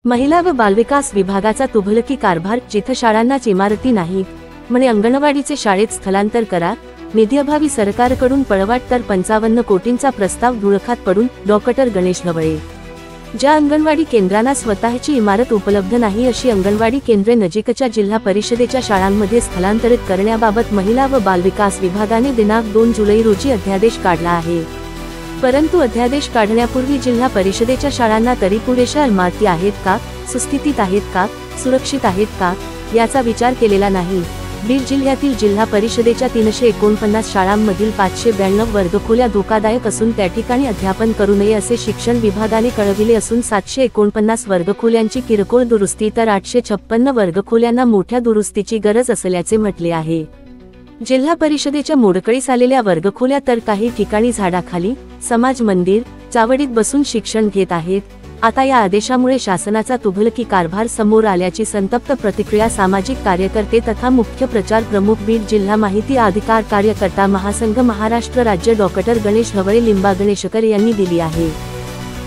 महिला व बालविकास विभागाचा तुघलकी कारभार, जिथे शाळांनाच इमारती नाहीत, म्हणे अंगणवाडीचे शाळेत स्थलांतर करा, निधीअभावी सरकारकडून पळवाट, तर 55 कोटींचा प्रस्ताव धुळखात पडून. डॉक्टर गणेश ढवळे. ज्या अंगणवाडी केंद्रांना स्वतःची इमारत उपलब्ध नाही, अशी अंगणवाडी केंद्रे नजीकच्या जिल्हा परिषदेच्या शाळांमध्ये स्थलांतरित करण्याबाबत महिला व बालविकास विभागाने दिनांक 2 जुलै रोजी अध्यादेश काढला आहे. परंतु अध्यादेश काढण्यापूर्वी जिल्हा परिषदेच्या शाळांना तरी पुरेशा इमारती आहेत का, सुस्थितीत आहेत का, सुरक्षित आहेत का, याचा विचार केलेला नाही. बीड जिल्ह्यातील जिल्हा परिषदेच्या 349 शाळांमधील 592 वर्गखोल्या धोकादायक असून त्या ठिकाणी अध्यापन करू नये असे शिक्षण विभागाने कळविले असून 749 वर्गखोल्यांची किरकोळ दुरुस्ती तर 856 वर्गखोल्यांना मोठ्या दुरुस्तीची गरज असल्याचे म्हटले आहे. जिल्हा परिषदेच्या मोडकळीस आलेल्या वर्गखोल्या तर काही ठिकाणी झाडाखाली, समाज मंदिर, चावडीत बसून शिक्षण घेत आहेत. आता या आदेशामुळे शासनाचा तुघलकी कारभार समोर आल्याची संतप्त प्रतिक्रिया सामाजिक कार्यकर्ते तथा मुख्य प्रचार प्रमुख, बीड जिल्हा माहिती अधिकार कार्यकर्ता महासंघ महाराष्ट्र राज्य डॉक्टर गणेश ढवळे लिंबागणेशकर यांनी दिली आहे.